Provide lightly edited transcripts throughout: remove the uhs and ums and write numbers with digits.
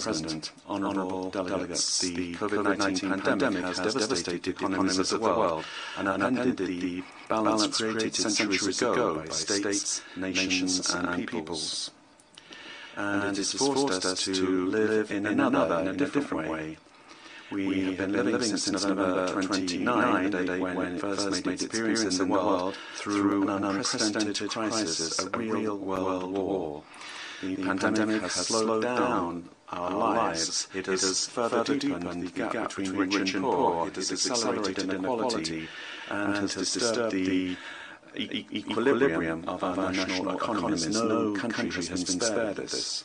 President, honourable delegates, the COVID-19 pandemic has devastated the economies of the world and upended the balance created centuries ago by states, nations and peoples. And it has forced us to live in a different way. We have been living since November 29, the date when it first made its appearance in the world, through an unprecedented crisis, a real world war. The pandemic has slowed down our lives. It has further deepened the gap between rich and poor. It has accelerated inequality and has disturbed the equilibrium of our national economies. No country has been spared of this.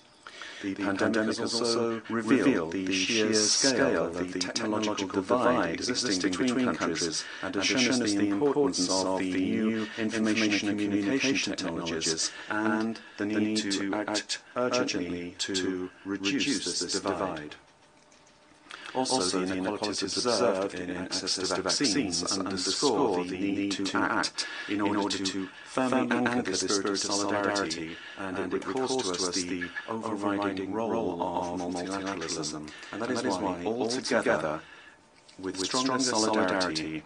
The pandemic has also revealed the sheer scale of the technological divide existing between countries and has shown us the importance of the new information and communication technologies and the need to act urgently to reduce this divide. Also, the inequalities observed in access to vaccines underscore the need to act in order to firmly anchor the spirit of solidarity, and it recalls to us the overriding role of multilateralism. And that is why, all together, with stronger solidarity,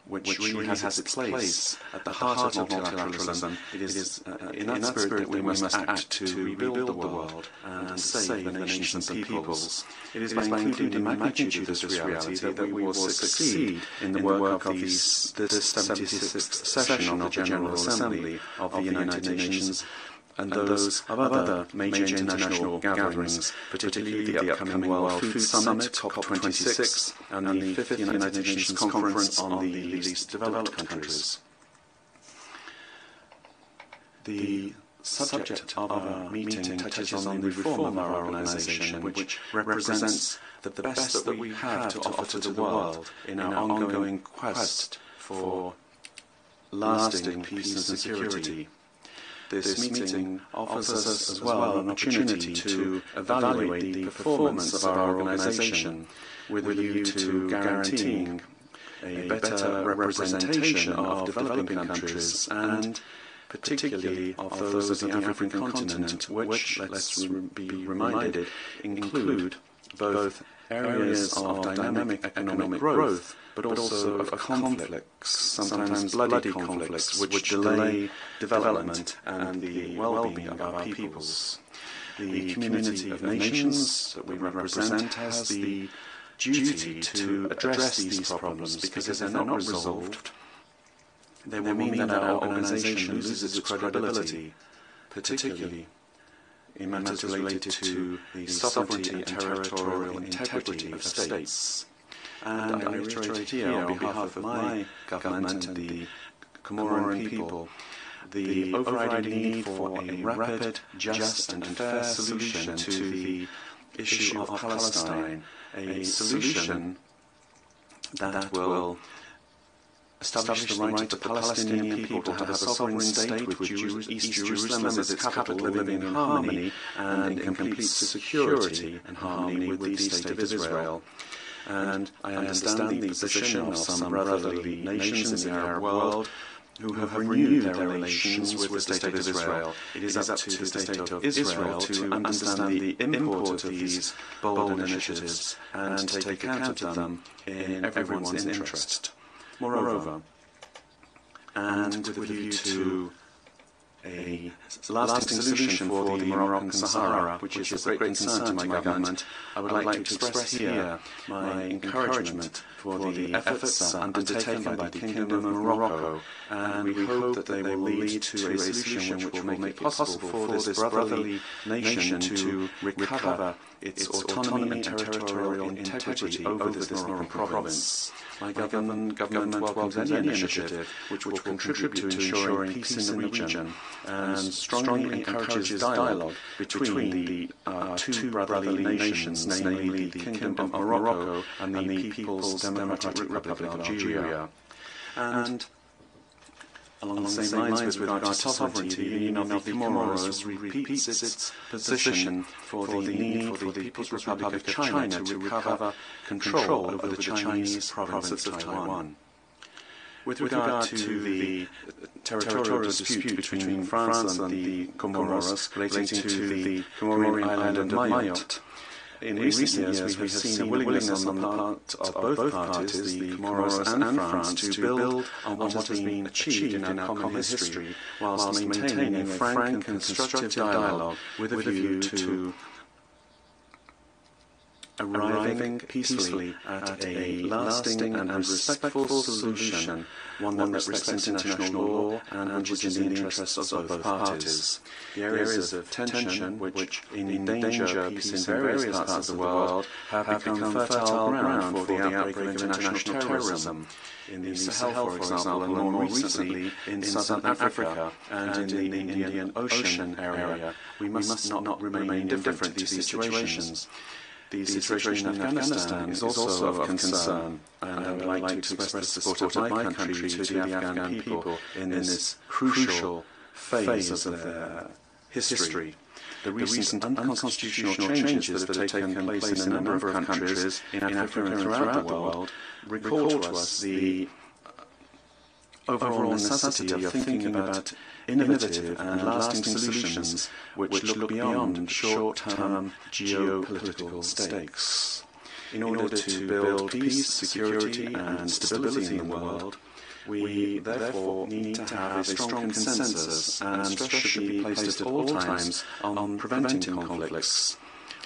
which really has its place at the heart of multilateralism, it is in that spirit that we must act to rebuild the world and save the nations and peoples. It is by including the magnitude of this reality that we will succeed in the work of this 76th session of the General Assembly of the United Nations and those of other major international gatherings, particularly the upcoming World Food Summit, COP26, and the 5th United Nations Conference on the Least Developed Countries. The subject of our meeting touches on the reform of our organisation, which represents the best that we have to offer to the world in our ongoing quest for lasting peace and security. This meeting offers us as well an opportunity to evaluate the performance of our organisation with a view to guaranteeing a better representation of developing countries and particularly of those of the African continent, which, let's be reminded, include both areas of dynamic economic growth but also of conflicts, sometimes bloody conflicts, which delay development and the well-being of our peoples. The community of nations that we represent has the duty to address these problems, because if they're not resolved, they will mean that our organisation loses its credibility, particularly in matters related to the sovereignty and territorial integrity of states. And I reiterate here, on behalf of my government and the Comoran people, the overriding need for a rapid, just and fair solution to the issue of Palestine, a solution that will establish the right of the Palestinian people to have a sovereign state with East Jerusalem as its capital, living in harmony and in complete security and harmony with the State of Israel. And I understand the position of some brotherly nations in the Arab world who have renewed their relations with the State of Israel. It is up to the State of Israel to understand the import of these bold initiatives and to take account of them in everyone's interest. Moreover, and with a view to a lasting solution for the Moroccan Sahara, which is of great concern to my government, I would like to express here my encouragement for the efforts undertaken by the Kingdom of Morocco, and we hope that they will lead to a solution which will make it possible for this brotherly nation to recover its autonomy and territorial integrity over this northern province. My government welcomes any initiative which will contribute to ensuring peace in the region and strongly encourages dialogue between the two brotherly nations, namely the Kingdom of Morocco and the People's Democratic Republic of Algeria. And along the same lines with regard to sovereignty, the Union of the Comoros repeats its position for the need for the People's Republic of China to recover control over the Chinese province of Taiwan. With regard to the territorial dispute between France and the Comoros relating to the Comorian island of Mayotte, in recent years we have seen a willingness on the part of both parties, the Comoros and France, to build on what has been achieved in our common history, whilst maintaining a frank and constructive dialogue with a view to arriving peacefully at a lasting and respectful solution, one that respects international law and which is in the interests of both parties. The areas of tension which endanger peace in various parts of the world have become fertile ground for the outbreak of international terrorism. In the Sahel, for example, and more recently in Southern Africa and in the Indian Ocean area, we must not remain indifferent to these situations. The situation in Afghanistan is also of concern, and I would like to express the support of my country to the Afghan people in this crucial phase of their history. The recent unconstitutional changes that have taken place in a number of countries in Africa and throughout the world recall to us the overall necessity of thinking about innovative and lasting solutions which look beyond short-term geopolitical stakes. In order to build peace, security and stability in the world, we therefore need to have a strong consensus, and stress should be placed at all times on preventing conflicts,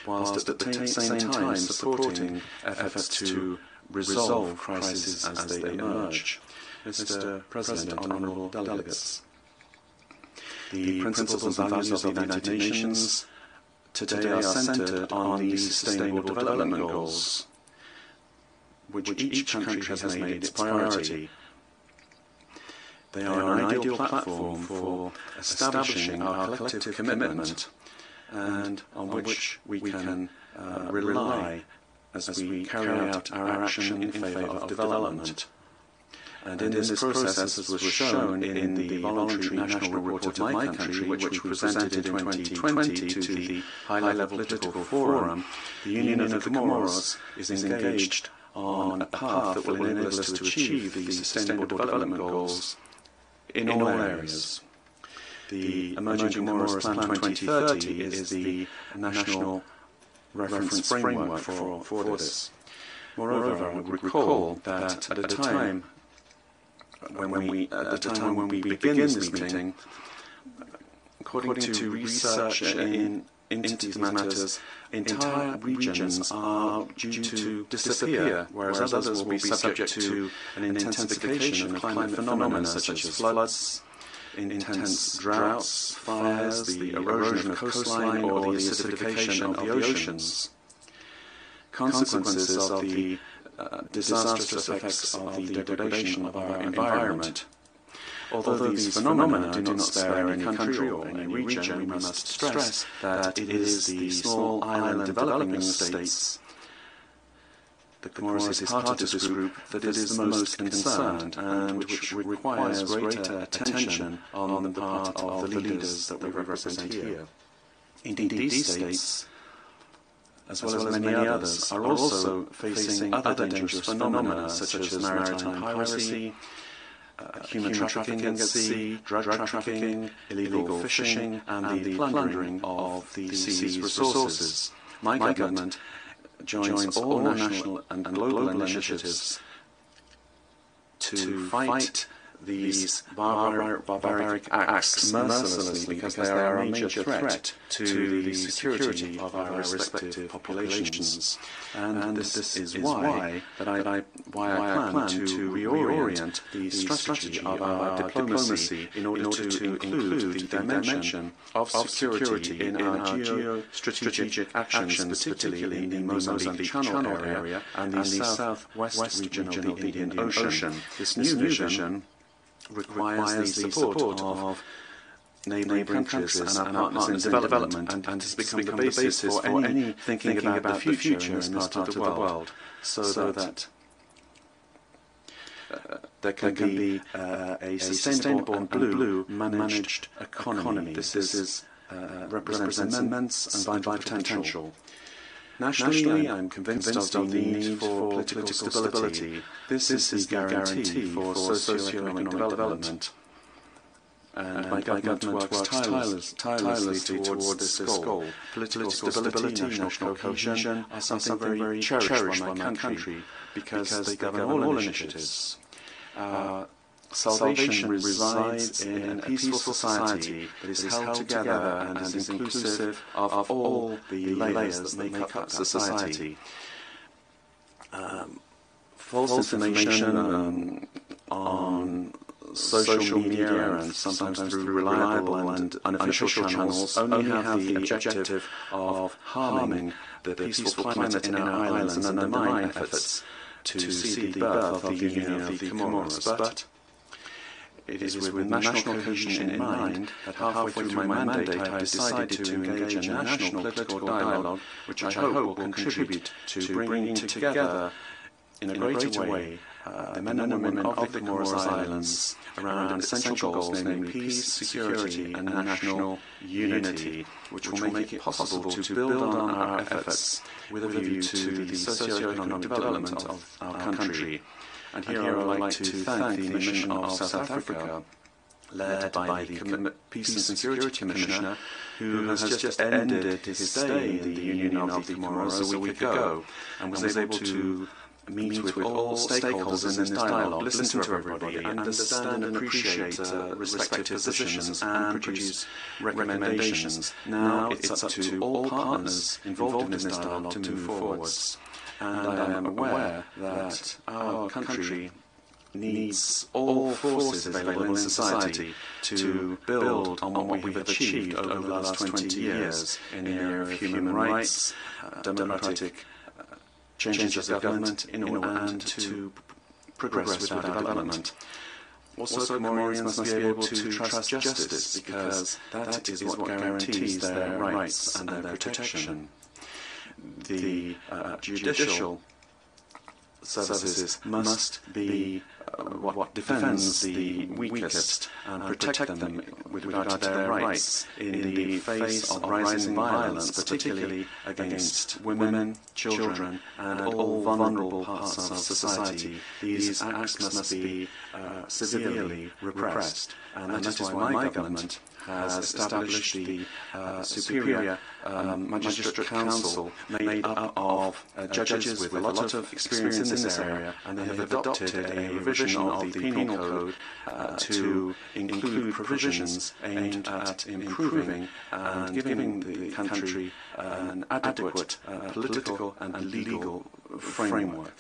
whilst at the same time supporting efforts to resolve crises as they emerge. Mr. President, honourable delegates, the principles and values of the United Nations today are centred on the Sustainable Development Goals, which each country has made its priority. They are an ideal platform for establishing our collective commitment, and on which we can rely as we carry out our action in favour of development. And in this process, as was shown in the voluntary national report of my country, which we presented in 2020 to the high-level political forum, the Union of the Comoros is engaged on a path that will enable us to achieve the Sustainable Development Goals in all areas. The Emerging Comoros Plan 2030 is the national reference framework for this. Moreover, I would recall that at the time when we begin this meeting, according to research into these matters, entire regions are due to disappear, whereas others will be subject to an intensification of climate phenomena such as floods, intense droughts, fires, the erosion of coastline, or the acidification of the oceans. Consequences of the disastrous effects of the degradation of our environment. Although these phenomena do not spare any country or any region, we must stress that it is the small island developing states, the Comoros is part of this group, that is the most concerned, and which requires greater attention on the part of the leaders that we represent here. Indeed, these states, as well as many others, are also facing other dangerous phenomena such as maritime piracy, human trafficking at sea, drug trafficking, illegal fishing, and the plundering of the sea's resources. My government joins all national and global initiatives to fight these barbaric acts mercilessly because they are a major threat to the security of our respective populations. And this is why I plan to reorient the strategy of our diplomacy in order to include the dimension of security in our geostrategic actions, particularly in the Mozambique Channel area and the southwest region of the Indian Ocean. This new vision requires the support of neighbouring countries and our partners in development, and has become the basis for any thinking about the future in this part of the world, so that there can be a sustainable and blue managed economy. This represents immense and vital potential. Nationally, I'm convinced of the need for political stability. This is the guarantee for socio-economic development. And my government works tirelessly towards this goal. Political stability, national cohesion are something very cherished by my country because they govern all initiatives. Salvation resides in a peaceful society that is held together and is inclusive of all the layers that make up the society. False information on social media and sometimes through reliable and unofficial channels only have the objective of harming the peaceful climate in our islands and undermine efforts to see the birth of the Union of the Comoros. But it is with national cohesion in mind that halfway through my mandate I have decided to engage in national political dialogue, which I hope will contribute to bringing together in a greater way the men and women of the Comoros Islands around essential goals, namely peace, security and national unity, which will make it possible to build on our efforts with a view to the socio-economic development of our country. And here I would like to thank the mission of South Africa, led by the Peace and Security Commissioner, who has just ended his stay in the Union of the Comoros a week ago, and was able to meet with all stakeholders in this dialogue, listen to everybody, understand and appreciate respective positions, and produce recommendations. Now it's up to all partners involved in this dialogue to move forwards. And I am aware that our country needs all forces available in society to build on what we have achieved over the last 20 years in the area of human rights, democratic changes of government, and to progress with our development. Also, Comorians must be able to trust justice, because that is what guarantees their rights and their protection. The judicial services must be what defends the weakest and protect them with regard to their rights in the face of rising violence, particularly against women, children and all vulnerable parts of society. These acts must be severely repressed, and that is why my government has established the Superior Magistrate Council, made up of judges with a lot of experience in this area, and they have adopted a revision of the Penal Code to include provisions aimed at improving and giving the country an adequate political and legal framework.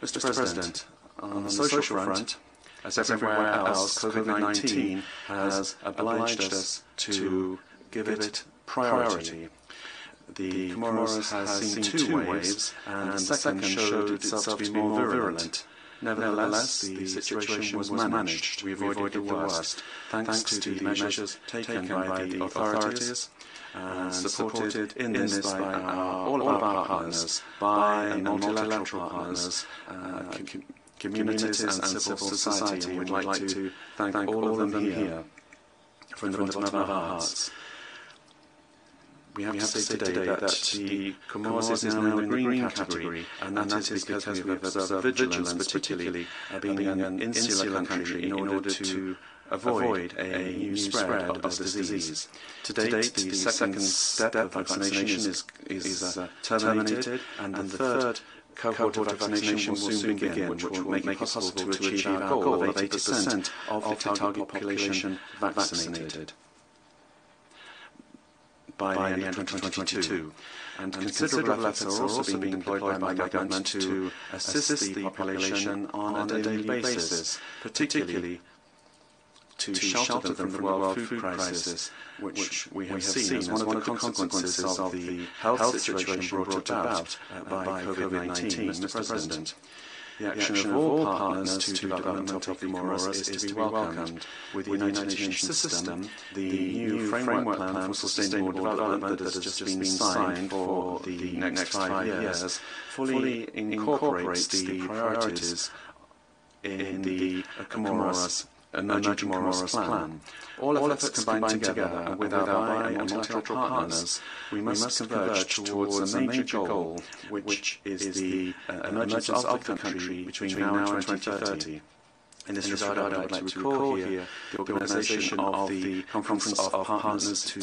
Mr. President, on the social front, as everywhere else, COVID-19 has obliged us to give it priority. The Comoros has seen two waves, and the second showed itself to be more virulent. Nevertheless, the situation was managed. We avoided the worst, thanks to the measures taken by the authorities, and supported in this by all of our partners, by and multilateral partners, communities and civil society. We'd like to thank all of them here from the bottom of our hearts. We have to say today that the Comoros is now in the green category, and that is because we have observed vigilance, particularly being an insular country, in order to avoid a new spread of this disease. To date, the second step of vaccination is terminated, and the third cohort of vaccination will soon begin, which will make it possible to achieve our goal of 80% of the target population vaccinated by the end of 2022. And considerable efforts are also being deployed by my government to assist the population on a daily basis, particularly to shelter them from the world food crisis, which we have seen as one of the consequences of the health situation brought about by COVID-19, Mr. President. The action of all partners to development of the Comoros is to be welcomed. With the United Nations system, the new framework plan for sustainable development that has just been signed for the next 5 years fully incorporates the priorities in the Comoros emerging Comoros plan. All efforts combined together, and with our bi- and multilateral partners, we must converge towards a major goal, which is the emergence of the country between now and 2030. In this regard, I would like to recall here the organisation of the Conference of Partners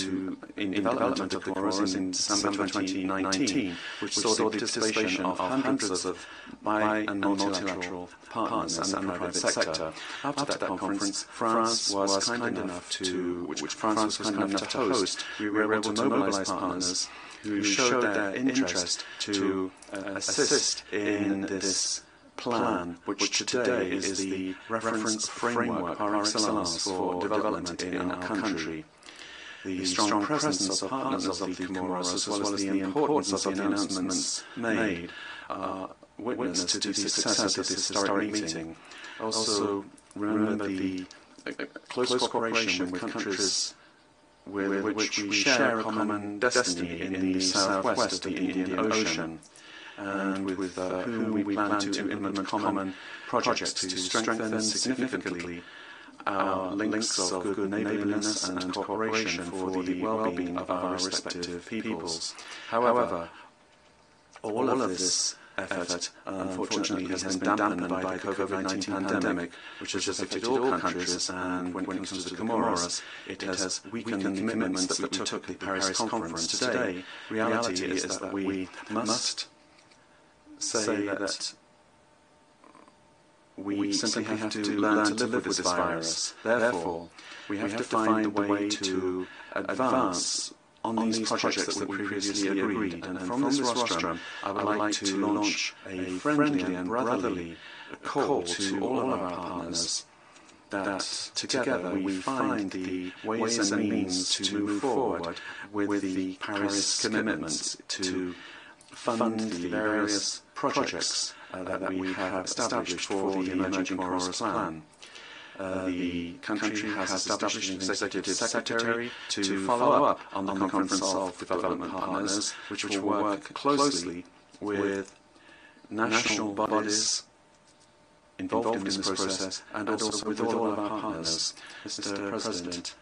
in Development of the Comoros in December 2019, which saw the participation of hundreds of bi- and multilateral partners and the private sector. After that conference, France was kind enough to host. We were able to mobilise partners who showed their interest to assist in this plan, which today is the reference framework par excellence for development in our country. The strong presence of partners of the Comoros, as well as the importance of the announcements made, are witness to the success of this historic meeting. Also, remember the close cooperation with countries with which we share a common destiny in the southwest of the Indian Ocean, and with whom we plan to implement common projects to strengthen significantly our links of good neighbourliness and cooperation for the well-being of our respective peoples. However, all of this effort, unfortunately, has been dampened by the COVID-19 pandemic, which has affected all countries, and when it comes to the Comoros, it has weakened the commitments that we took at the Paris conference. Today, reality is that we must say that we simply have to learn to live with this virus. Therefore, we have to find a way to advance on these projects that we previously agreed. And from this rostrum, I would like to launch a friendly and brotherly call to all of our partners that together we find the ways and means to move forward with the Paris commitments to fund the various projects that we have established for the Emerging Comoros Plan. The country has established an executive secretary to follow up on the Conference of Development Partners, which will work closely with national bodies involved in this process and also with all of our partners. Mr. President,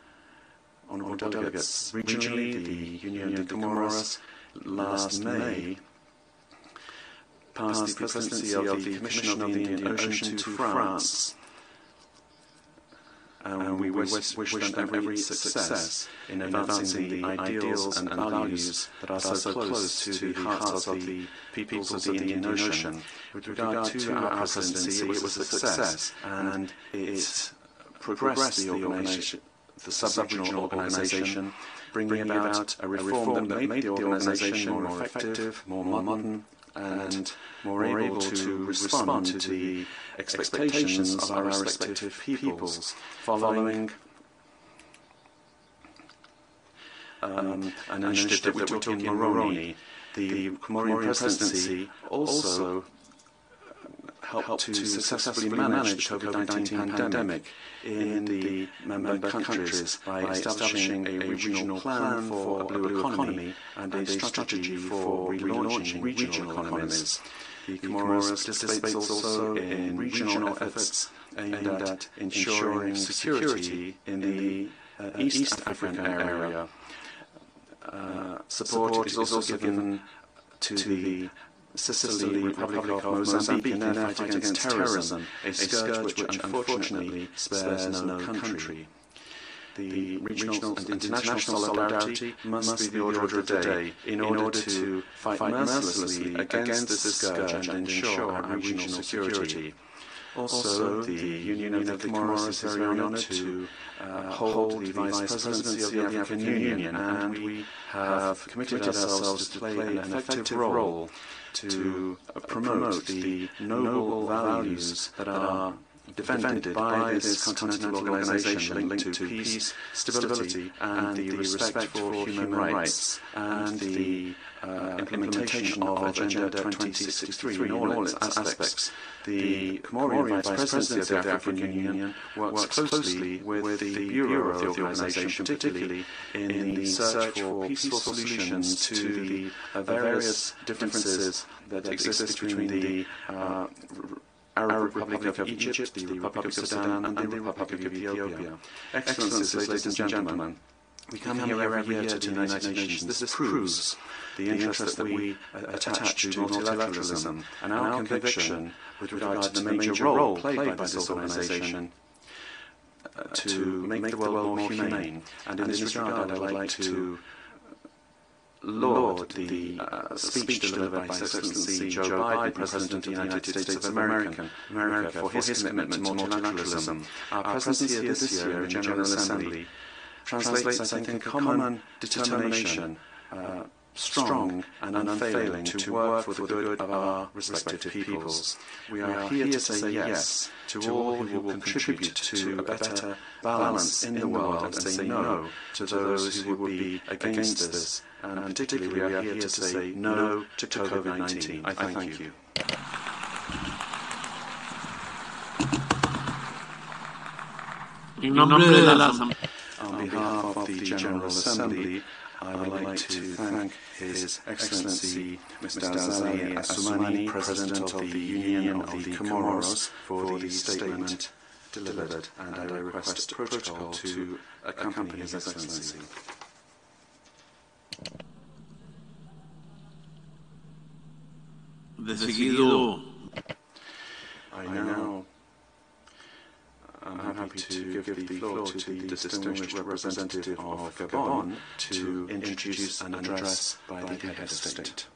honourable delegates, regionally, the Union of the Comoros last May passed the presidency of the Commission of the Indian Ocean to France, and we wish them every success in advancing the ideals and values that are so close to the hearts of the peoples of the Indian Ocean. With regard to our presidency, it was a success, and it progressed the sub-regional organisation, bringing about a reform that made the organisation more effective, more modern, and more able to respond to the expectations of our respective peoples. Following an initiative that we took in Moroni, the Comorian presidency also helped to successfully manage the COVID-19 pandemic in the member countries by establishing a regional plan for a blue economy and a strategy for relaunching regional economies. The Comoros participates also in regional efforts aimed at ensuring security in the East African area. Support is also given to the Sicily Republic of Mozambique in their fight against terrorism, a scourge which unfortunately spares no country. The regional and international solidarity must be the order of the day in order to fight mercilessly against this scourge and ensure our regional security. Also, the Union of the Comoros is very honoured to hold the Vice Presidency of the African Union, and we have committed ourselves to play an effective role to promote the noble values that are defended by this continental organisation linked to peace, stability, and the respect for human rights, and the implementation of Agenda 2063 in all its aspects. The Comorian Vice Presidency of the African Union works closely with the Bureau of the organisation, particularly in the search for peaceful solutions to the various differences that exist between the Arab Republic of Egypt, the Republic of Sudan, and the Republic of Ethiopia. Excellencies, ladies and gentlemen, we come here every year to the United Nations. This proves the interest that we attach to multilateralism and our conviction with regard to the major role played by this organisation to make the world more humane. And in this regard, I would like to laud the speech delivered by His Excellency Joe Biden, President of the United States of America, for his commitment to multilateralism. Our presence here this year in the General Assembly translates, I think, a common determination, strong and unfailing, to work for the good of our respective peoples. We are here to say yes to all who will contribute to a better balance in the world and say no to those who would be against this. And particularly, we are here to say no to COVID-19. I thank you. On behalf of the General Assembly, I would like to thank His Excellency Mr. Azali Assoumani, President of the Union of the Comoros, for the statement delivered, and I request protocol to accompany His Excellency. I'm happy to give the floor to the distinguished representative of Gabon to introduce an address by the head of state.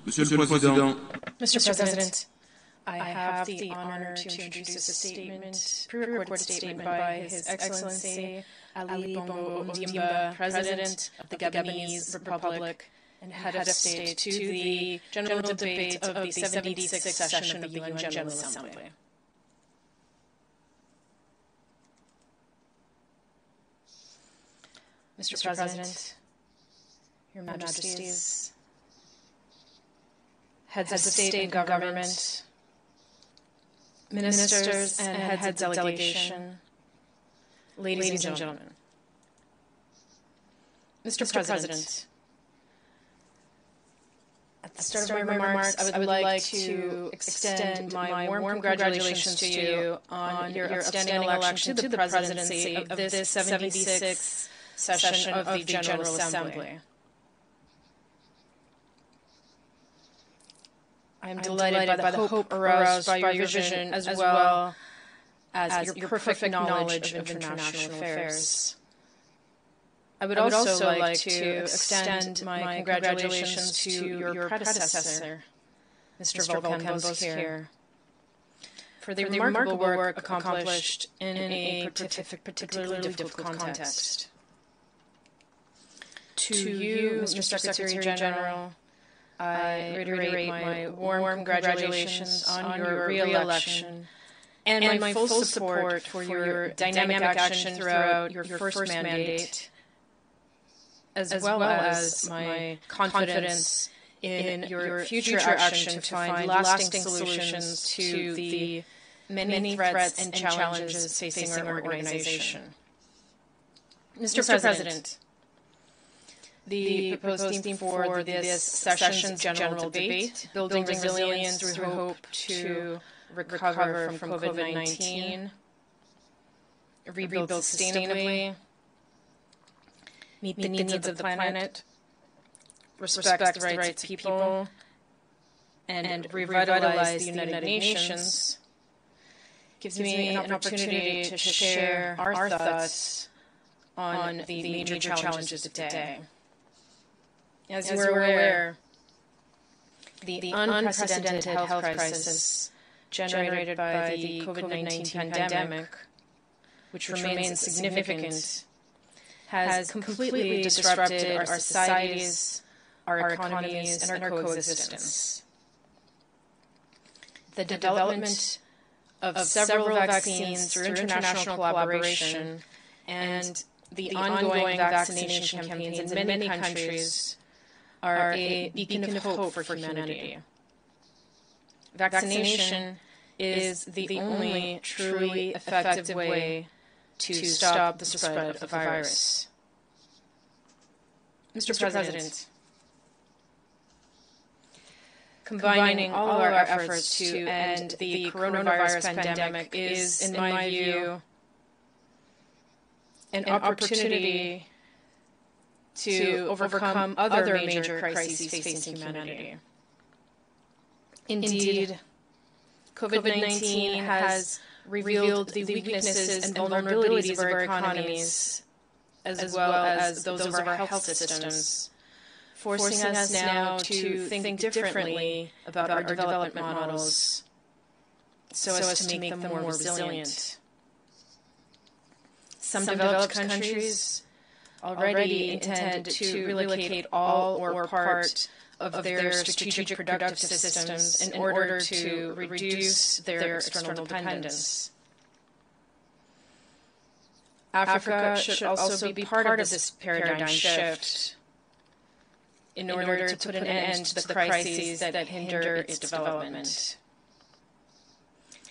Mr. President, I have the honor to introduce a statement, pre-recorded statement by His Excellency Ali Bongo Ondimba, President of the Gabonese Republic and head of state, to the general debate of the 76th session of the UN General Assembly. Mr. President, Your Majesties, heads of state and government, ministers and heads of delegation, ladies and gentlemen. Mr. President, at the start of my remarks, I would like to extend my warm congratulations to you on your outstanding election to the presidency of this 76th session of the General Assembly. I am delighted by the hope aroused by your vision, as well as your perfect knowledge of international affairs. I would also like to extend my congratulations to your predecessor, Mr. Volkan Bozkır, for the remarkable work accomplished in a particularly difficult context. To you, Mr. Secretary General, I reiterate my warm congratulations on your re-election and my full support for your dynamic action throughout your first mandate, as well as my confidence in your future action to find lasting solutions to the many threats and challenges facing our organization. Mr. President, the proposed theme for this session's general debate, Building Resilience Through Hope to Recover from COVID-19, Rebuild Sustainably, Meet the Needs of the Planet, Respect the Rights of People, and Revitalize the United Nations, gives me an opportunity to share our thoughts on the major challenges of today. As you are aware, the unprecedented health crisis generated by the COVID-19 pandemic, which remains significant, has completely disrupted our societies, our economies, and our coexistence. The development of several vaccines through international collaboration and the ongoing vaccination campaigns in many countries are a beacon of hope for humanity. Vaccination is the only truly effective way to stop the spread of the virus. Mr. President, combining all of our efforts to end the coronavirus pandemic is, in my view, an opportunity to overcome other major crises facing humanity. Indeed, COVID-19 has revealed the weaknesses and vulnerabilities of our economies, as well as those of our health systems, forcing us now to think differently about our development models so as to make them more resilient. Some developed countries already intend to relocate all or part of their strategic productive systems in order to reduce their external dependence. Africa should also be part of this paradigm shift in order to put an end to the crises that hinder its development.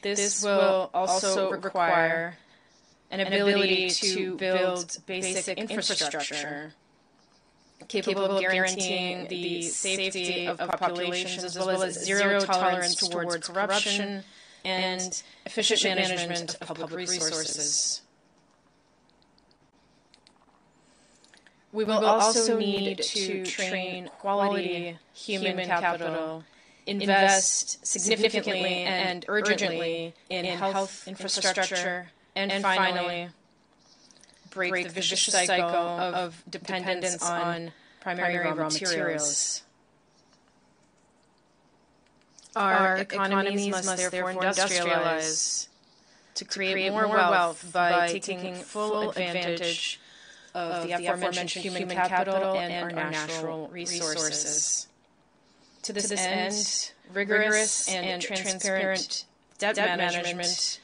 This will also require an ability to build basic infrastructure capable of guaranteeing the safety of populations as well as zero tolerance towards corruption and efficient management of public resources. We will also need to train quality human capital, invest significantly and urgently in health infrastructure, and finally, break the vicious cycle of dependence on primary raw materials. Our economies must therefore industrialize to create more wealth by taking full advantage of the aforementioned human capital and our natural resources. To this end, rigorous and transparent debt management,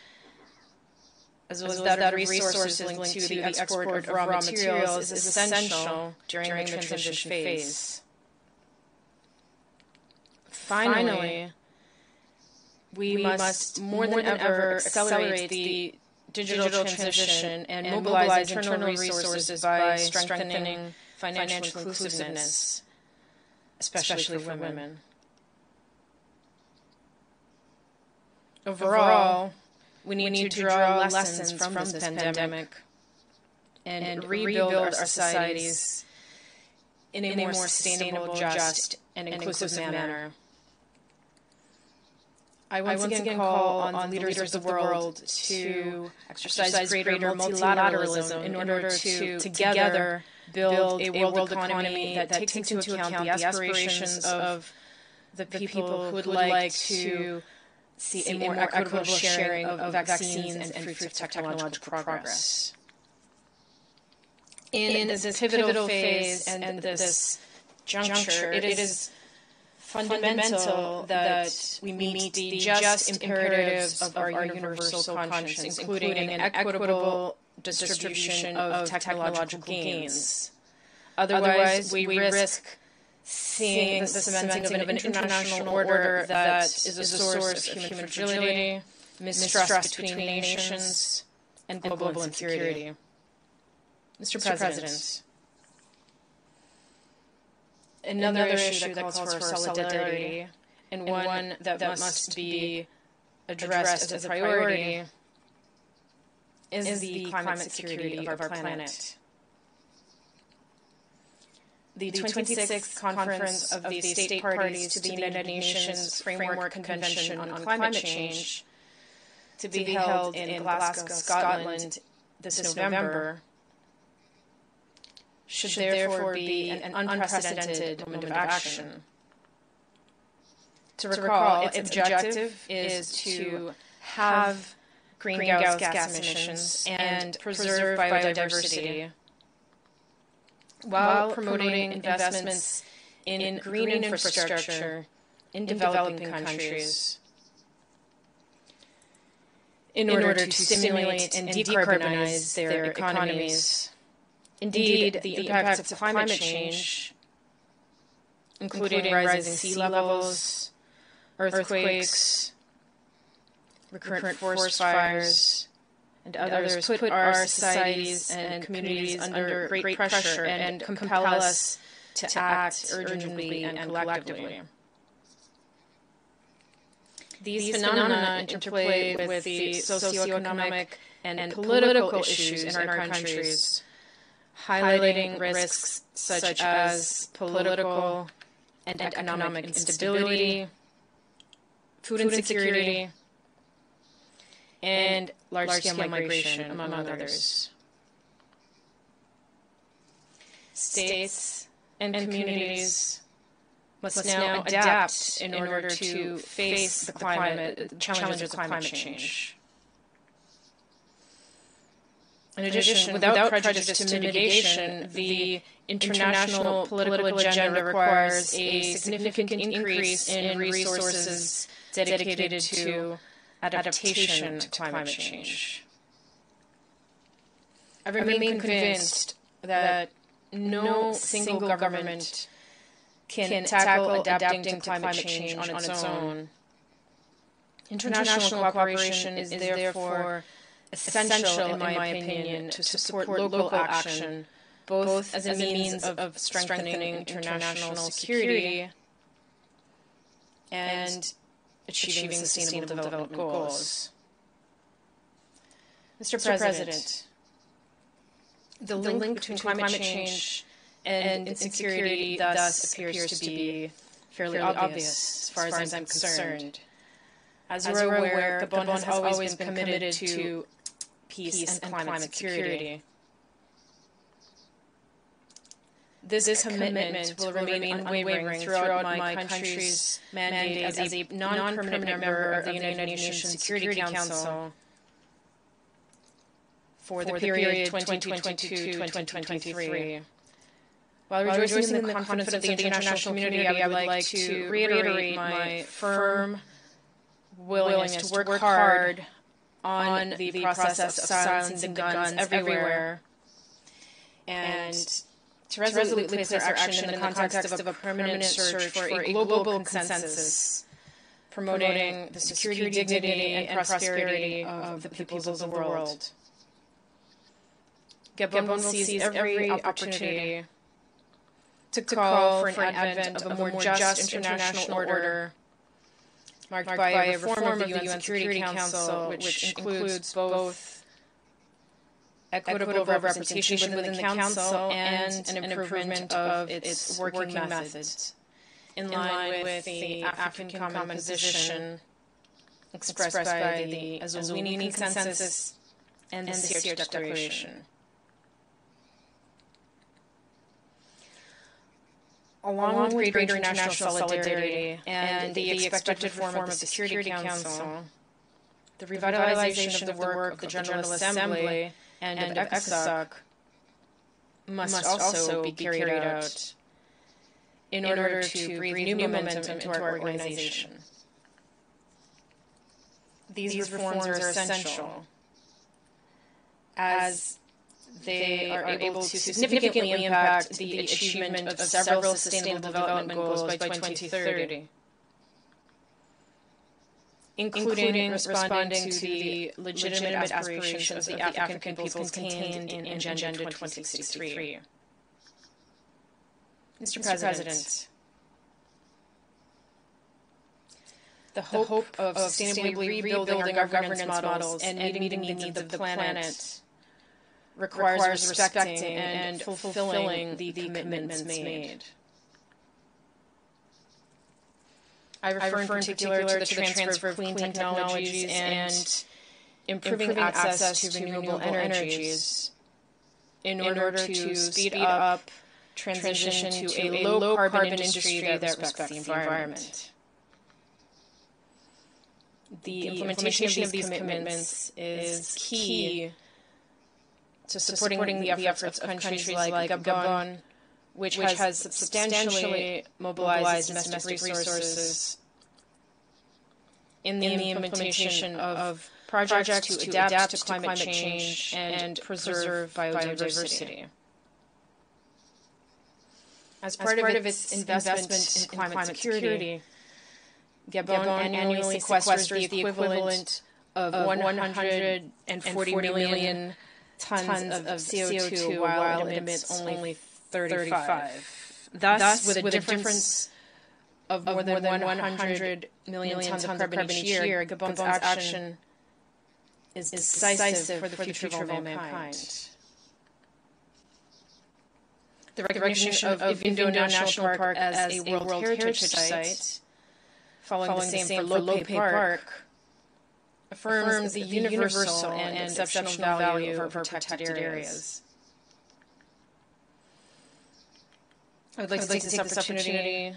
as well as that of resources linked to the export of raw materials, is essential during the transition phase. Finally, we must more than ever accelerate the digital transition and mobilize internal resources by strengthening financial inclusiveness, especially for women. Overall, we need to draw lessons from this pandemic and rebuild our societies in a more sustainable, just, and inclusive manner. I once again call on the leaders of the world to exercise greater multilateralism in order to together build a world economy that takes into account the aspirations of the people who would like to see a more equitable sharing of vaccines and fruits of technological progress. In this pivotal phase and this juncture, it is fundamental that we meet the just imperatives of our universal conscience, including an equitable distribution of technological gains. Otherwise, we risk seeing the cementing of an international order that is a source of human fragility, mistrust between nations, and global insecurity. Mr. President, another issue that calls for solidarity, and one that must be addressed as a priority, is the climate security of our planet. The 26th Conference of the State Parties to the United Nations Framework Convention on Climate Change, to be held in Glasgow, Scotland this November, should therefore be an unprecedented moment of action. To recall, its objective is to have greenhouse gas emissions and preserve biodiversity, while promoting investments in green infrastructure in developing countries in order to stimulate and decarbonize their economies. Indeed, the impacts of climate change, including rising sea levels, earthquakes, recurrent forest fires, and others put our societies and communities under great pressure and compel us to act urgently and collectively. These phenomena interplay with the socioeconomic and political issues in our countries, highlighting risks such as political and economic instability, food insecurity, and large-scale migration, among others. States and communities must now adapt in order to face the challenges of climate change. In addition, without prejudice to mitigation, the international political agenda requires a significant increase in resources dedicated to adaptation to climate change. I remain convinced that no single government can tackle adapting to climate change on its own. International cooperation is therefore essential, in my opinion, to support local action, both as a means of strengthening international security and achieving sustainable development goals. Mr. President, the link between climate change and insecurity thus appears to be fairly obvious, as far as I'm concerned. As you are aware, Gabon has always been committed to peace and climate security. This commitment will remain unwavering throughout my country's mandate as a non-permanent member of the United Nations Security Council for the period 2022-2023. While rejoicing in the confidence of the international community, I would like to reiterate my firm willingness to work hard on the process of silencing guns everywhere and to resolutely place our action in the context of a permanent search for a global consensus promoting the security, dignity, and prosperity of the peoples of the world. Gabon will seize every opportunity to call for an advent of a more just international order marked by a reform of the UN Security Council, which includes both equitable representation within the Council and an improvement of its working methods, in line with the African Common Position expressed by the Azulini Consensus and the Sierra Declaration. Along with greater international solidarity and the expected reform of the Security Council, the revitalization of the work of the General Assembly and of ECOSOC must also be carried out in order to breathe new momentum into our organization. These reforms are essential as they are able to significantly impact the achievement of several sustainable development goals by 2030, including responding to the legitimate aspirations of the African peoples contained in Agenda 2063. Mr. President, the hope of sustainably rebuilding our governance models and meeting the needs of the planet requires respecting and fulfilling the commitments made. I refer in particular to the transfer of clean technologies and improving access to renewable energies in order to speed up transition to a low-carbon industry that respects the environment. The implementation of these commitments is key to supporting the efforts of countries like Gabon, which has substantially mobilized domestic resources in the implementation of projects to adapt to climate change and preserve biodiversity. As part of its investment in climate security, Gabon annually sequesters the equivalent of 140 million tons of CO2 while it emits only 35. Thus, with a difference of more than 100 million tons of carbon each year, Gabon's action is decisive for the future of all mankind. The recognition of Ivindo National Park as a World Heritage Site, following the same for Lope Park, affirms the universal and exceptional value of our protected areas. I would like to take this opportunity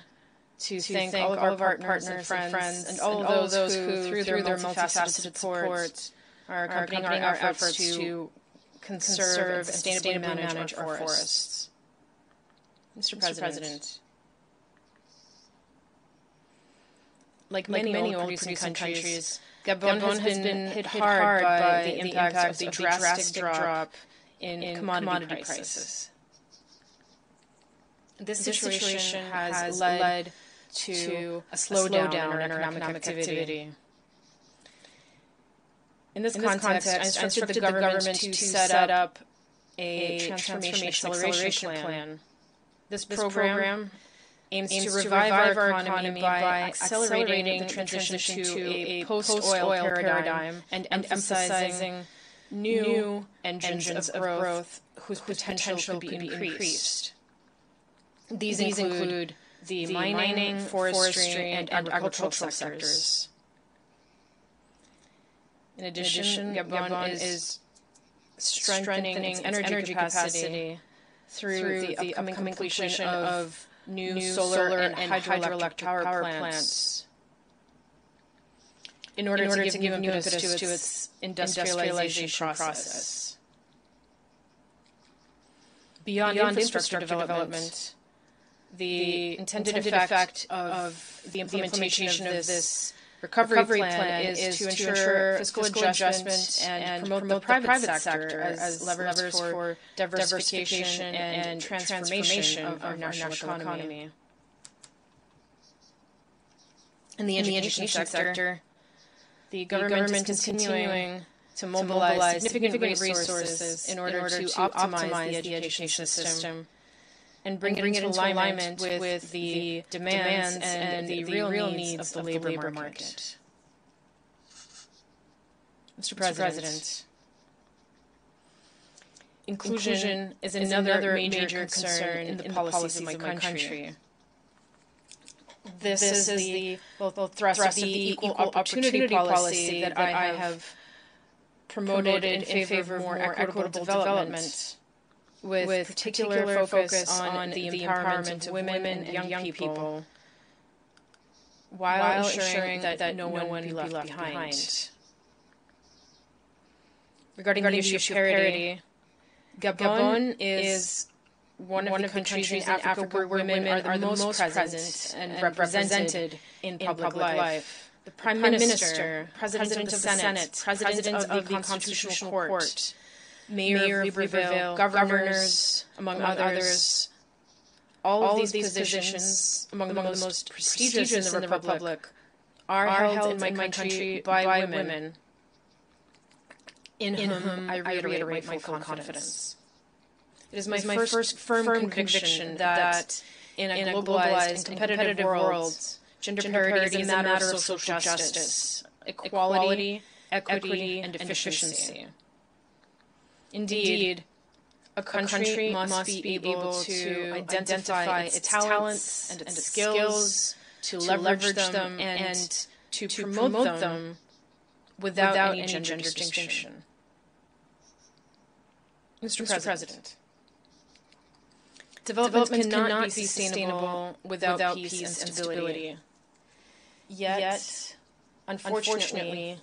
to thank all of our partners and friends, and all of those who, through their multifaceted support, are accompanying our efforts to conserve and sustainably manage our forests. Mr. President, like many oil-producing countries, Gabon has been hit hard by the impact of the drastic drop in commodity prices. This situation has led to a slowdown in our economic activity. In this context, I instructed the government to set up a transformation acceleration plan. This program aims to revive our economy by accelerating the transition to a post-oil paradigm and emphasizing new engines of growth whose potential could be increased. These include the mining, forestry, and agricultural sectors. In addition, Gabon is strengthening its energy capacity through the upcoming completion of new solar and hydroelectric power plants in order to give new impetus to its industrialization process. Beyond infrastructure development, the intended effect of the implementation of this recovery plan is to ensure fiscal adjustment and promote the private sector as levers for diversification and transformation of our national economy. In the education sector, the government is continuing to mobilize significant resources in order to optimize the education system and bring it into alignment with the demands and the real needs of the labor market. Mr. President, inclusion is another major concern in the policies of my country. This is the thrust of the equal opportunity policy that I have promoted in favor of more equitable development, with particular focus on the empowerment of women and young people, while ensuring that no one be left behind. Regarding the issue of parity, Gabon is one of the countries in Africa where women are the most present and represented in public life. The Prime Minister, President of the Senate, President of the Constitutional Court, Mayor of Libreville, governors, among others. All of these positions, among the most prestigious in the Republic, are held in my country by women, in whom I reiterate my full confidence. It is my first firm conviction that in a globalized and competitive world, gender parity is a matter of social justice, equality, equity, and efficiency. Indeed, a country must be able to identify its talents and its skills, to leverage them, and to promote them without any gender distinction. Mr. President, development cannot be sustainable without peace and stability. Yet, unfortunately,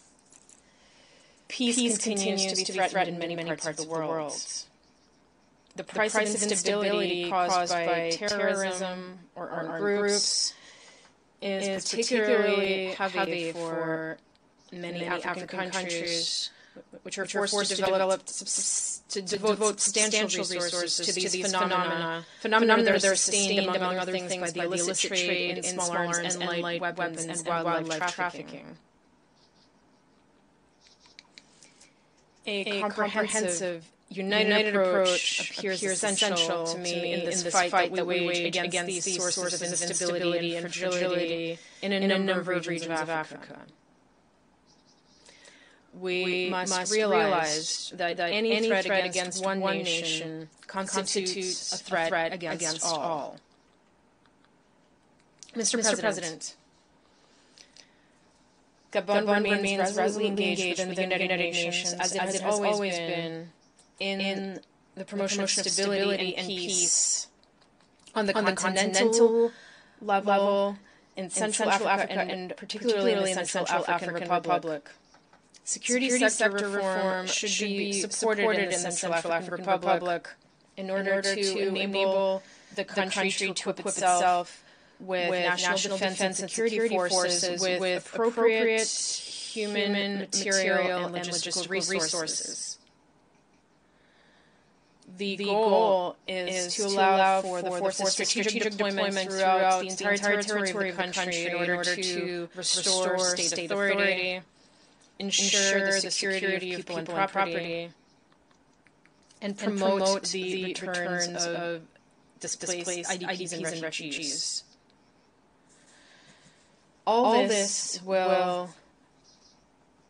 peace continues to be threatened in many parts of the world. The price of instability caused by terrorism or armed groups is particularly heavy for many African countries, which are forced to devote substantial resources to these phenomena that are sustained, among other things, by the illicit trade in small arms and light weapons and wildlife trafficking. A comprehensive united approach appears essential to me in this fight that we wage against these sources of instability and fragility in a number of regions of Africa. We must realize that any threat against one nation constitutes a threat against all. Mr. President, Gabon remains resolutely engaged with the United Nations, as it has always been, in the promotion of stability and peace on the continental level in Central Africa and particularly in the Central African Republic. Security sector reform should be supported in the Central African Republic in order to enable the country to equip itself with national defense and security forces with appropriate human, material, and logistical resources. The goal is to allow for the force's strategic deployment throughout the entire territory of the country in order to restore state authority, ensure the security of people and property, and promote the returns of displaced IDPs and refugees. All this will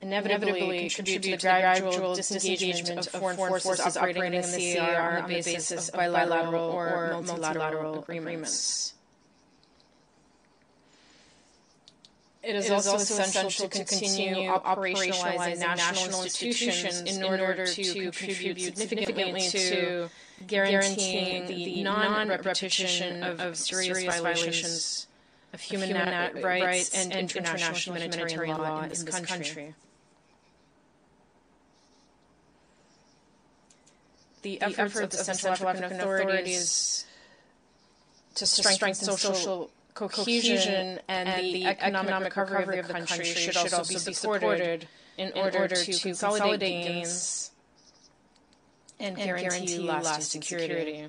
inevitably contribute to the gradual disengagement of foreign forces operating in the CAR on the basis of bilateral or multilateral agreements. It is also essential to continue operationalizing national institutions in order to contribute significantly to guaranteeing the non-repetition of serious violations of human rights and international humanitarian law in this country. The efforts of the Central African authorities to strengthen social cohesion and the economic recovery of the country should also be supported in order to consolidate gains and guarantee lasting security.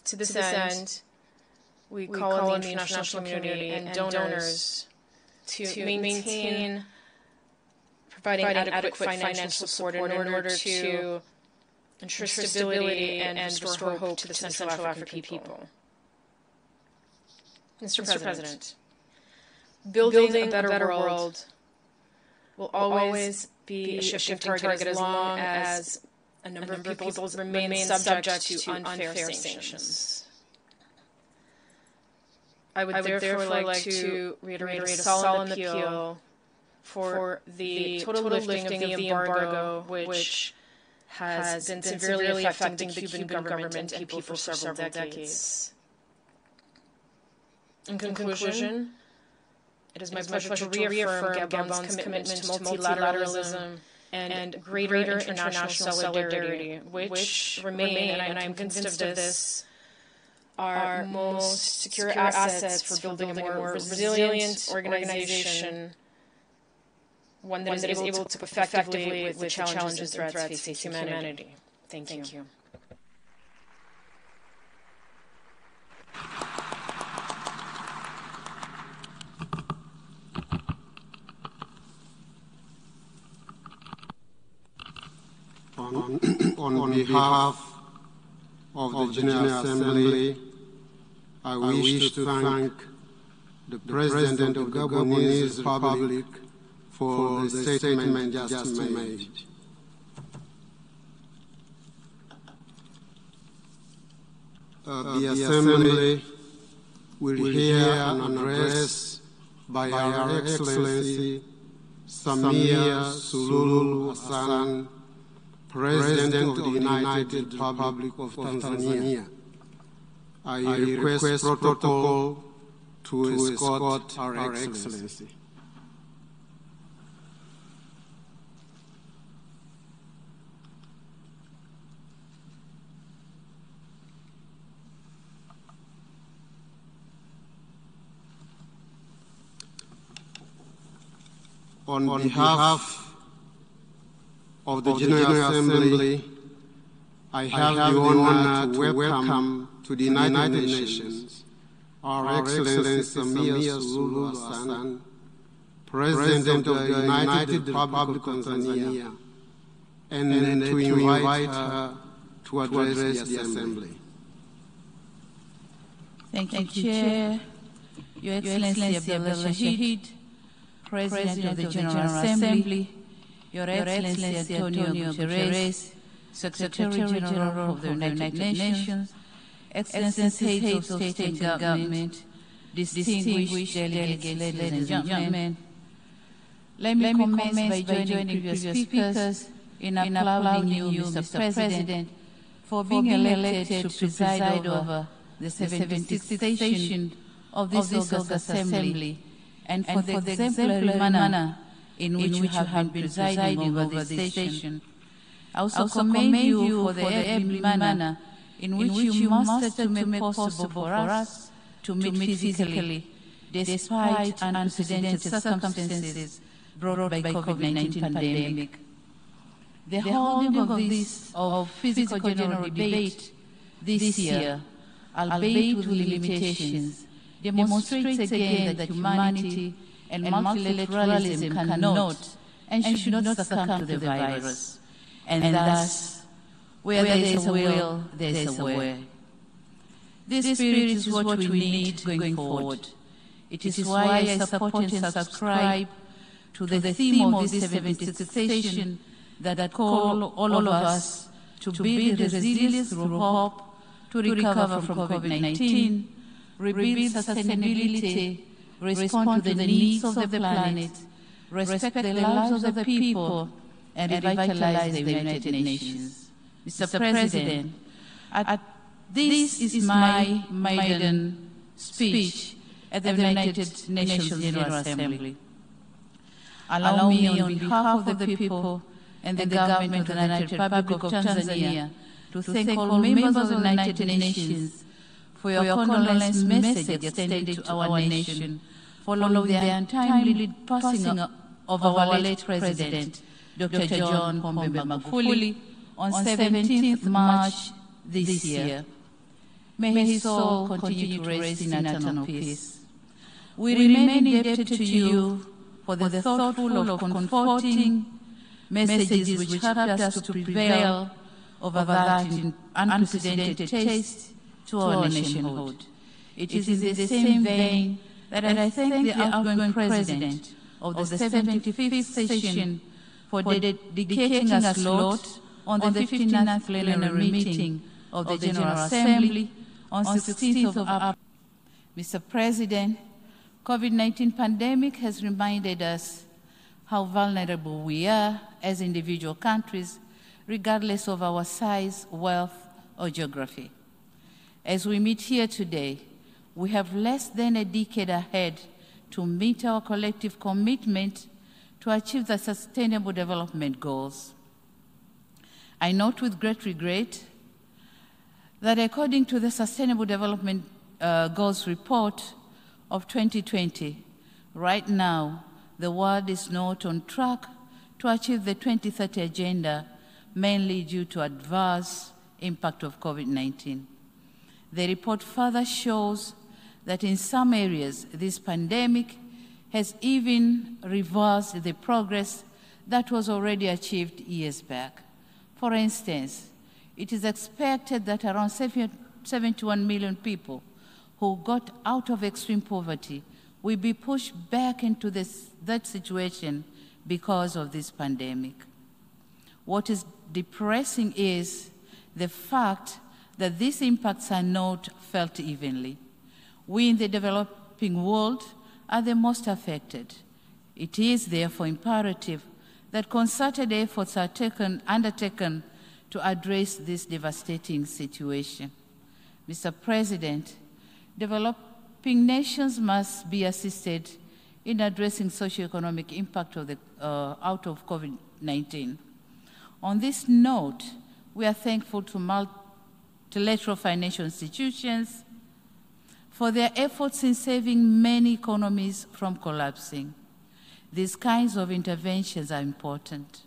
To this end, we call on the international community and donors to maintain providing adequate financial support in order to ensure stability and restore hope to the Central African people. Mr. President, building a better world will always be a shifting target as long as a number of people remain subject to unfair sanctions. I would therefore like to reiterate a solemn appeal for the total lifting of the embargo, which has been severely affecting the Cuban government and people for several decades. In conclusion, it is my pleasure to reaffirm Gabon's commitment to multilateralism and greater international solidarity, which remain, and I am convinced of this, our most secure assets for building a more resilient organization, one that is able to cope effectively with the challenges and threats facing humanity. Thank you. On behalf of the General Assembly, I wish to thank the President of the Gabonese Republic for the statement just made. The Assembly will hear an address by Our Excellency Samia Suluhu Hassan, President of the United Republic of Tanzania. I request protocol to escort Our Excellency. On behalf of the General Assembly, I have the honor to welcome to the United Nations Our Excellency Samia Suluhu Hassan, President of the United Republic of Tanzania, and to invite her to address the Assembly. Thank you, Chair. Your Excellency Abdullah Shahid, President of the General Assembly, Your Excellency Antonio Guterres, Secretary General of the United Nations, Excellencies, Heads of State and Government, distinguished delegates, ladies and gentlemen, let me commence by joining previous speakers in applauding you, Mr. President, for being elected to preside over the 76th session of this August Assembly, and for the exemplary manner in which you have been presiding over this session. I also commend you for the able manner in which you mastered to make possible for us to meet physically, despite unprecedented circumstances brought by COVID-19 pandemic. The holding of this physical general debate this year, albeit with limitations, demonstrates again that humanity and multilateralism cannot and should not succumb to the virus. And thus, where there is a will, there is a way. This spirit is what we need going forward. It is why I support and subscribe to the theme of this 76th session that call all of us to build resilience through hope, to recover from COVID-19, rebuild sustainability, respond to the needs of the planet, respect the lives of the people, and revitalize the United Nations. Mr. President, this is my maiden speech at the United Nations General Assembly. Allow me, on behalf of the people and the government of the United Republic of Tanzania, to thank all members of the United Nations for your condolence message extended to our nation following the untimely passing of our late President, Dr. John Pombe Magufuli, on 17th March this year. May his soul continue to rest in eternal peace. We remain indebted to you for the thoughtful of comforting messages which helped us to prevail over that unprecedented taste to our nationhood. It is in the same vein that I thank the outgoing President of the 75th session for dedicating a slot on the 59th plenary meeting of the General Assembly on 16th of April. Mr. President, COVID-19 pandemic has reminded us how vulnerable we are as individual countries, regardless of our size, wealth, or geography. As we meet here today, we have less than a decade ahead to meet our collective commitment to achieve the Sustainable Development Goals. I note with great regret that according to the Sustainable Development Goals report of 2020, right now, the world is not on track to achieve the 2030 agenda, mainly due to adverse impact of COVID-19. The report further shows that in some areas, this pandemic has even reversed the progress that was already achieved years back. For instance, it is expected that around 71 million people who got out of extreme poverty will be pushed back into that situation because of this pandemic. What is depressing is the fact that these impacts are not felt evenly. We in the developing world are the most affected. It is therefore imperative that concerted efforts are undertaken to address this devastating situation. Mr. President, developing nations must be assisted in addressing socioeconomic impact of out of COVID-19. On this note, we are thankful to multilateral financial institutions for their efforts in saving many economies from collapsing. These kinds of interventions are important.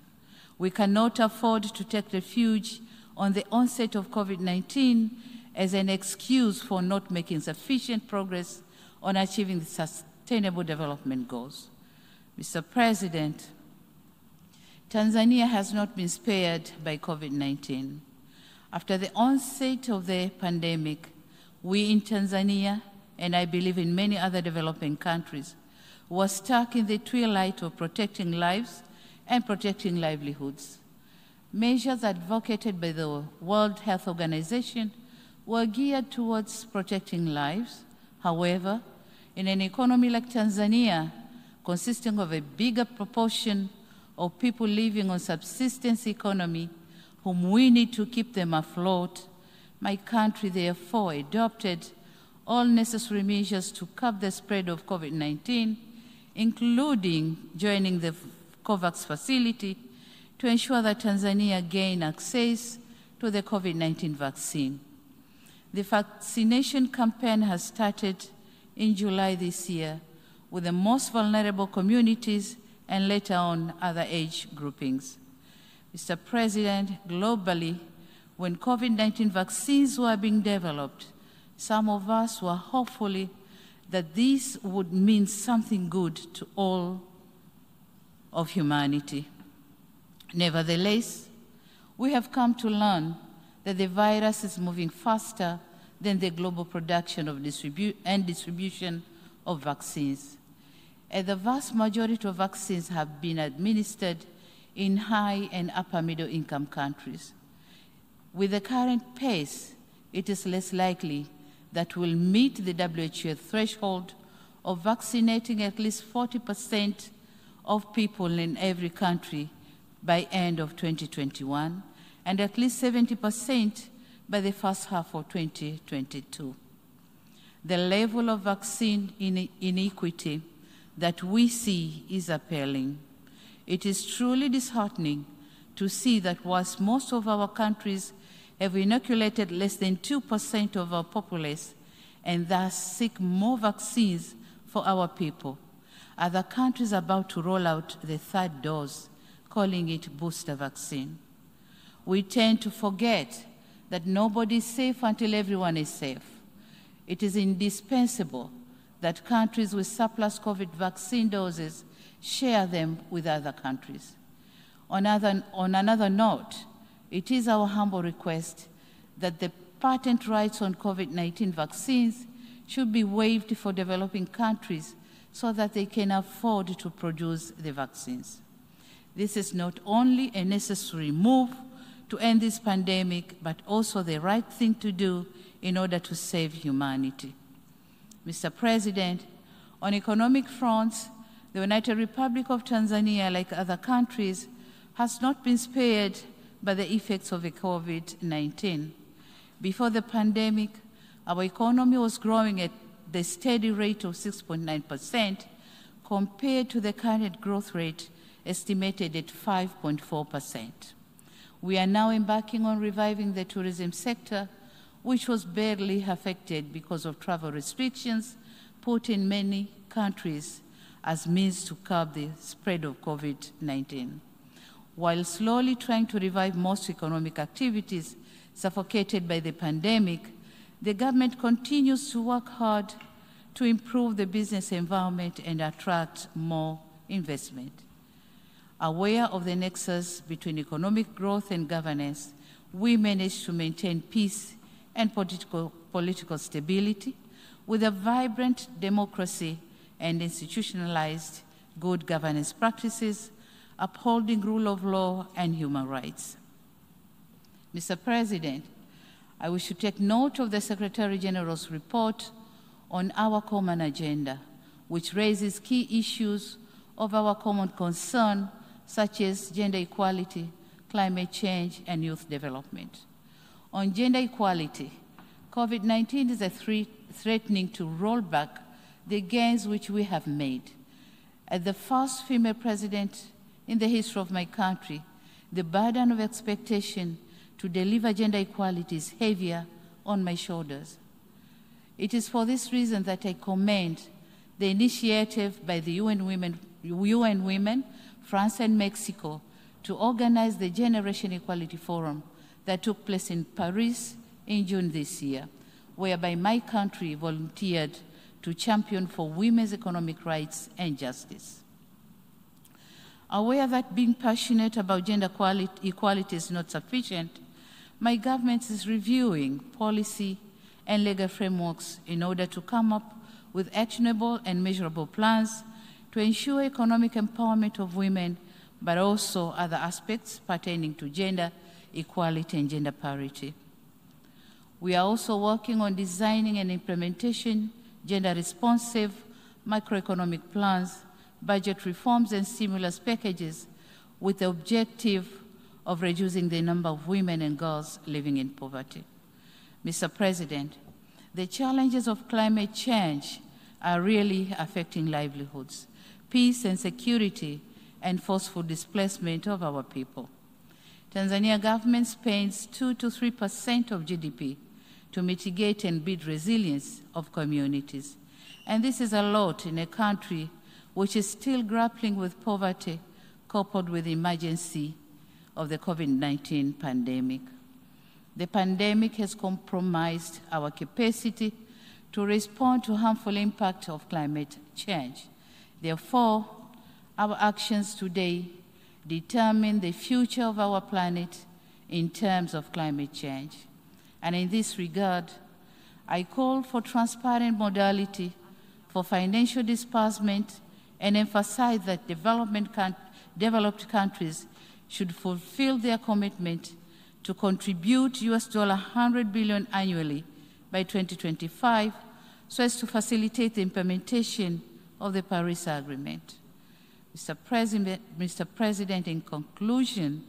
We cannot afford to take refuge on the onset of COVID-19 as an excuse for not making sufficient progress on achieving the Sustainable Development Goals. Mr. President, Tanzania has not been spared by COVID-19. After the onset of the pandemic, we in Tanzania, and I believe in many other developing countries, were stuck in the twilight of protecting lives and protecting livelihoods. Measures advocated by the World Health Organization were geared towards protecting lives. However, in an economy like Tanzania, consisting of a bigger proportion of people living on subsistence economy, whom we need to keep them afloat, my country therefore adopted all necessary measures to curb the spread of COVID-19, including joining the COVAX facility to ensure that Tanzania gain access to the COVID-19 vaccine. The vaccination campaign has started in July this year with the most vulnerable communities and later on other age groupings. Mr. President, globally, when COVID-19 vaccines were being developed, some of us were hopeful that this would mean something good to all of humanity. Nevertheless, we have come to learn that the virus is moving faster than the global production of distribution of vaccines. And the vast majority of vaccines have been administered in high and upper middle income countries. With the current pace, it is less likely that we'll meet the WHO threshold of vaccinating at least 40% of people in every country by end of 2021, and at least 70% by the first half of 2022. The level of vaccine inequity that we see is appalling. It is truly disheartening to see that whilst most of our countries have inoculated less than 2% of our populace and thus seek more vaccines for our people, other countries are about to roll out the third dose, calling it booster vaccine. We tend to forget that nobody is safe until everyone is safe. It is indispensable that countries with surplus COVID vaccine doses share them with other countries. On another note, it is our humble request that the patent rights on COVID-19 vaccines should be waived for developing countries so that they can afford to produce the vaccines. This is not only a necessary move to end this pandemic, but also the right thing to do in order to save humanity. Mr. President, on economic fronts, the United Republic of Tanzania, like other countries, has not been spared by the effects of the COVID-19. Before the pandemic, our economy was growing at the steady rate of 6.9% compared to the current growth rate estimated at 5.4%. We are now embarking on reviving the tourism sector, which was barely affected because of travel restrictions put in many countries as means to curb the spread of COVID-19. While slowly trying to revive most economic activities suffocated by the pandemic, the government continues to work hard to improve the business environment and attract more investment. Aware of the nexus between economic growth and governance, we managed to maintain peace and political stability with a vibrant democracy and institutionalized good governance practices, upholding rule of law and human rights. Mr. President, I wish to take note of the Secretary General's report on our common agenda, which raises key issues of our common concern, such as gender equality, climate change, and youth development. On gender equality, COVID-19 is threatening to roll back the gains which we have made. As the first female president in the history of my country, the burden of expectation to deliver gender equality is heavier on my shoulders. It is for this reason that I commend the initiative by the UN Women, France and Mexico to organize the Generation Equality Forum that took place in Paris in June this year, whereby my country volunteered to champion for women's economic rights and justice. Aware that being passionate about gender equality is not sufficient, my government is reviewing policy and legal frameworks in order to come up with actionable and measurable plans to ensure economic empowerment of women, but also other aspects pertaining to gender equality and gender parity. We are also working on designing and implementation gender-responsive macroeconomic plans, budget reforms, and stimulus packages with the objective of reducing the number of women and girls living in poverty. Mr. President, the challenges of climate change are really affecting livelihoods, peace and security, and forceful displacement of our people. Tanzania government spends 2 to 3% of GDP to mitigate and build resilience of communities. And this is a lot in a country which is still grappling with poverty coupled with the emergency of the COVID-19 pandemic. The pandemic has compromised our capacity to respond to harmful impact of climate change. Therefore, our actions today determine the future of our planet in terms of climate change. And in this regard, I call for transparent modality for financial disbursement and emphasize that developed countries should fulfill their commitment to contribute $100 billion annually by 2025 so as to facilitate the implementation of the Paris Agreement. Mr. President, in conclusion,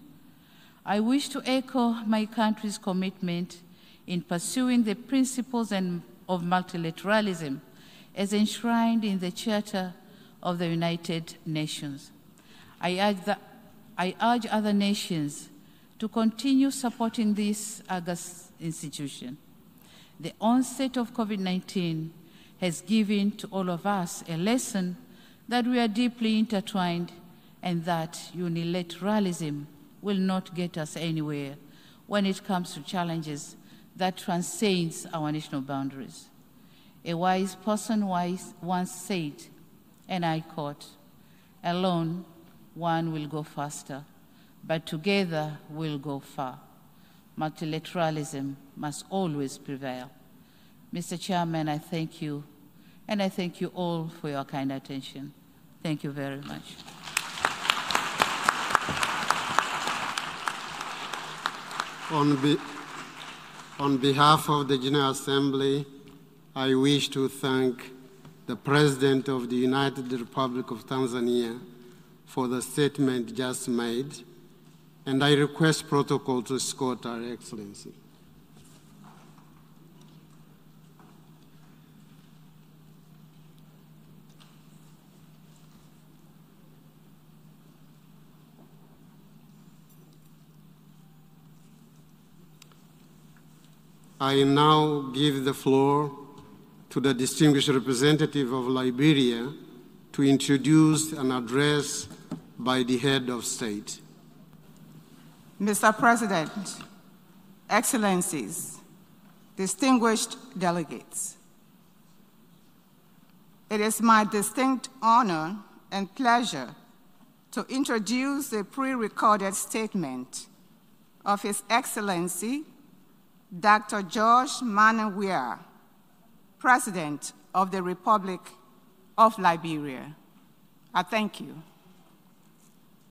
I wish to echo my country's commitment in pursuing the principles of multilateralism as enshrined in the Charter of the United Nations. I urge other nations to continue supporting this august institution. The onset of COVID-19 has given to all of us a lesson that we are deeply intertwined and that unilateralism will not get us anywhere when it comes to challenges that transcends our national boundaries. A wise person once said, and I quote, "Alone, one will go faster, but together we'll go far. Multilateralism must always prevail." Mr. Chairman, I thank you, and I thank you all for your kind attention. Thank you very much. On behalf of the General Assembly, I wish to thank the President of the United Republic of Tanzania for the statement just made, and I request protocol to escort Her Excellency. I now give the floor to the distinguished representative of Liberia to introduce an address by the head of state. Mr. President, Excellencies, distinguished delegates, it is my distinct honor and pleasure to introduce the pre-recorded statement of His Excellency Dr. George Manawia, President of the Republic of Liberia. I thank you.